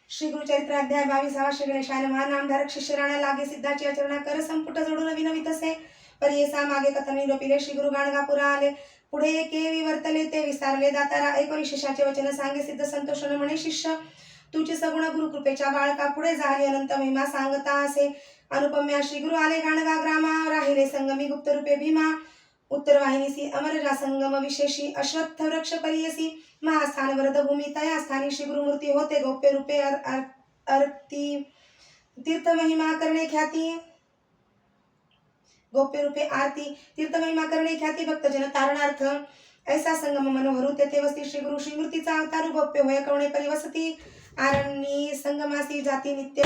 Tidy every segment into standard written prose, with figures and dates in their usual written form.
श्री गुरुचरित्र अध्याय 22 श्री गणेशाय नमः. नामधारक शिष्य राणा लागे सिद्धाची आचरणा कर संपुट जोडून विनवित असे परियेसा मागे कथन निरोपिले. श्री गुरु गाणगापुरा आले पुढे के विवर्तले ते विस्तारले दातारा ऐकोनी शिष्याचे वचन सांगे सिद्ध संतोषण म्हणे शिष्य तुझी सगुण गुरु कृपेच्या बाळका पुढे झाली अनंत महिमा सांगता असे अनुपम्या. श्री गुरु आले गाणगा ग्रामा राहिले संगमी गुप्त रूपे भीमा उत्तर वाहिनीसी अमर संगम विशेषी अश्वत्थ वृक्ष परियसी महास्थान वरद भूमी तया स्थानी श्री गुरुमूर्ती होते गौप्य रूपे आरती तीर्थ महिमा करणे ख्याती गौप्य रूपे आरती तीर्थ महिमा करणे ख्याती भक्तजन तारणार्थ ऐसा संगम मनोहरू तेथे वस्ती श्री गुरु श्रीमूर्तीचा अवतारू गौप्य होय कवणे परिवसती आरण्ये संगमासी जाती नित्य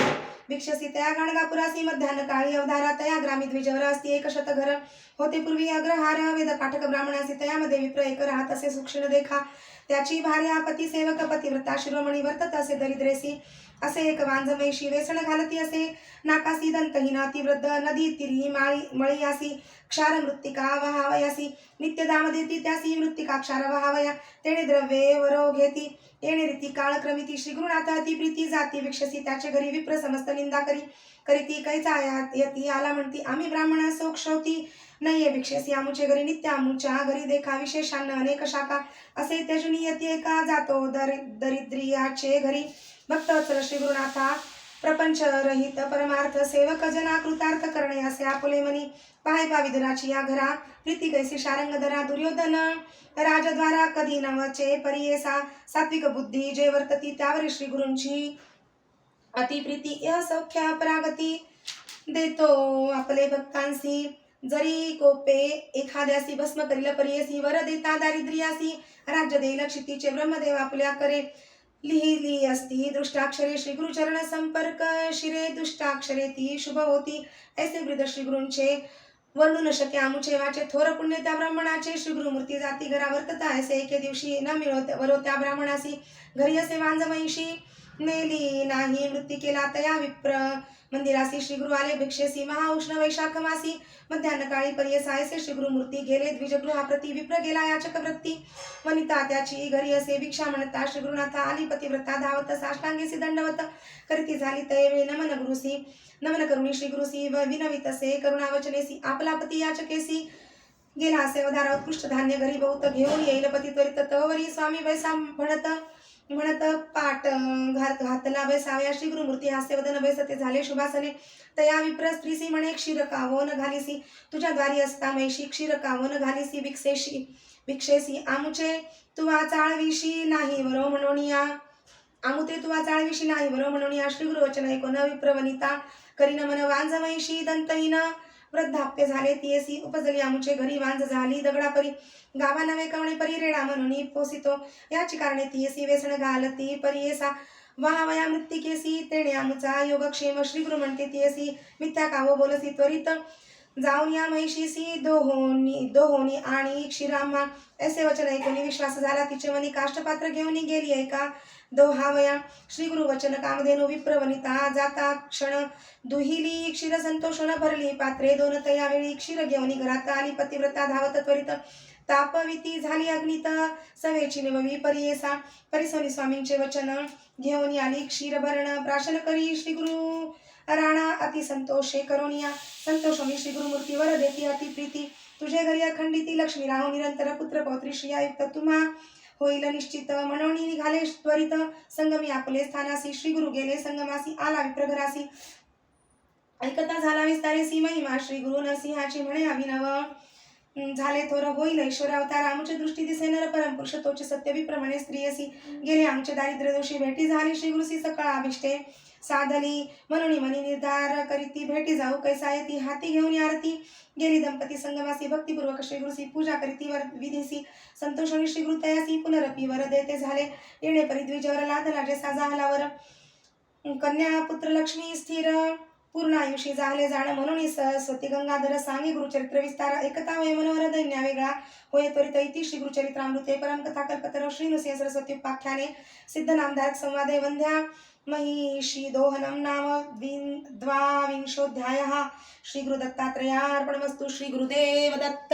भिक्षसी तया गाणगापुरासी मध्यान्ह काळी अवधारा तया ग्रामी द्विजवर असती एक शत घर होते पूर्वी अग्रहार वेद पाठक ब्राह्मणासी तयामध्ये विप्र एक राहत असे सूक्ष्म देखा त्याची भार्या पती सेवक पतिव्रता शिरोमणी वर्तत असे दरिद्रेसी असे एक वांझमयशी वेसण घालती असे नाकासी दंतहीन अतिवृद्ध नदी तिरी मळीयासी क्षार मृत्तिका वहावयासी नित्य दाम देती त्यासी मृत्तिका क्षार वहावया तेणे द्रव्ये वरो घेती येणे रीती काळक्रमिती श्री गुरुनाथ अति प्रीती जाती भिक्षसी त्याचे घरी विप्र समस्त निंदा करीती कैचा यती आला म्हणती आम्ही ब्राह्मण सोक्षवती नये भिक्षसी आमुचे घरी नित्य आमुच्या घरी देखा विशेषांना अनेक शाखा असे त्यजनी यती एका जातो दरिद्रियाचे घरी भक्त श्री गुरुनाथा प्रपंच रहित परमार्थ सेवक जना कृतार्थ करणे असे आपुले मनी पाय पाविदराची या घरा प्रीती कैसी शारंगधरा दुर्योधन राजद्वारा कधी नवचे परियेसा सात्विक बुद्धी जे वर्तती त्यावर श्री गुरूंची अतिप्रीती या सौख्य अपरागती देतो आपले भक्तांसी जरी कोपे एखाद्यासी भस्म करील परियेसी वर देता दारिद्र्यासी राज्य देईल क्षितीचे ब्रह्मदेव आपल्या करे लिहिली असती दृष्टाक्षरे श्री गुरुचरण संपर्क शिरे दुष्टाक्षरे ती शुभ होती ऐसे वृद्ध श्री गुरूंचे वर्णू न शक्य आमुचे वाचे थोर पुण्य त्या ब्राह्मणाचे श्री गुरुमूर्ती जाती घरा वर्तता ऐसे एके दिवशी न वरो त्या ब्राह्मणासी घरी असे वांझमयीशी नेली नाही मृत्यू केला तया विप्र मंदिरासी श्री गुरु आले भिक्षेसी महाउष्ण वैशाख मासी मध्यान्ह काळी परियसा ऐसे श्री गुरुमूर्ती गेले द्विजगृहाप्रती विप्र गेला याचक वृत्ती वनिता त्याची घरी असे भिक्षा म्हणता श्री गुरुनाथा आली पतिव्रता धावत साष्टांगेसी दंडवत करीती झाली तैवे नमन गुरुसी नमन करुणी श्री गुरुसी विनवितसे करुणावचनेसी आपला पती याचकेसी गेला असे अवधारा उत्कृष्ट धान्य घरी बहुत घेऊन येईल पती त्वरित तवरी स्वामी वैसा म्हणत पाठ घातला बैसाव्या श्री गुरुमूर्ती हास्यवदन बैसते झाले शुभासने तया विप्र स्त्रीसी म्हणे क्षीर कावोन घालीसी तुझ्या द्वारी असता मैशी क्षीर कावोन घालीसी भिक्षेसी आमुचे तुवा चाळविशी नाही वरो म्हणोनिया आमुते तुवा चाळविशी नाही वरो म्हणोनिया श्री गुरुवचन ऐकोन विप्रवनिता करीन मन वांझमयशी दंतहीन वृद्धाप्य झाले तियेसी उपजली आमुचे घरी वांझ झाली दगडापरी गावा नवे कवणे परी रेडा म्हणून पोसितो याची कारणे तियेसी वेसण घालती परियेसा वहावया मृत्तिकेसी तेणे आमुचा योगक्षेम श्री गुरु म्हणते तियेसी मिथ्या कावो बोलसी त्वरित जाऊन या महिषीसी दोहोनी आणि क्षीराम्हा ऐसे वचन ऐकून विश्वास झाला तिचे मनी काष्टपात्र घेऊन गेली ऐका दोहावया श्री गुरु वचन कामधेनु विप्रवनिता जाता क्षण दुहिली क्षीर संतोषण भरली पात्रे दोन तया वेळी क्षीर घेऊन घरात आली पतिव्रता धावत त्वरित तापविती झाली अग्नित सवेची निववी परियेसा परिसोनी स्वामींचे वचन घेऊन आली क्षीर भरण प्राशन करी श्री गुरु राणा अति संतोषे करोनिया संतोषोनी श्री गुरुमूर्तीवर देती अति प्रीती तुझे घरी अखंडिती लक्ष्मी राहो निरंतर पुत्र पौत्री श्रियायुक्त तुम्हा होईल निश्चित मनोनी निघाले त्वरित संगमी आपले स्थानासी श्री गुरु गेले संगमासी आला विप्रघरासी ऐकता झाला विस्तारेसी महिमा श्री गुरु नरसिंहाची म्हणे अभिनव झाले थोर होईल ईश्वर अवतार आमच्या दृष्टी दिसे नर परम पुरुष तोचे सत्य विप्रमणे स्त्रियसी गेले आमचे दारिद्र्य दोषी भेटी झाली श्री गुरुसी सकाळ अभिष्टे साधली म्हणून मनी निर्धार करीती भेटी जाऊ कैसा येती हाती घेऊन आरती गेली दंपती संगमासी भक्तिपूर्वक श्री गुरुसी पूजा करीती वर विधीसी संतोषोनी श्री गुरु तयासी पुनरपी वर देते झाले येणे परी द्विजवर लादला जे साजाहलावर कन्या पुत्र लक्ष्मी स्थिर पूर्ण आयुषी झाले जाण म्हणून सरस्वती गंगाधर सांगे गुरुचरित्र विस्तार एकता वय मनोहर दैन्या वेगळा होय त्वरित इति श्री गुरुचरित्रामृते परमकथा कल्पतरो श्री नृसिंह सरस्वती उपाख्याने सिद्ध नामधारक संवादे वंद्या महिषी दोहनम नाम द्वाविंशोऽध्यायः श्री गुरु दत्तात्रेयार्पणमस्तु श्री गुरुदेव दत्त।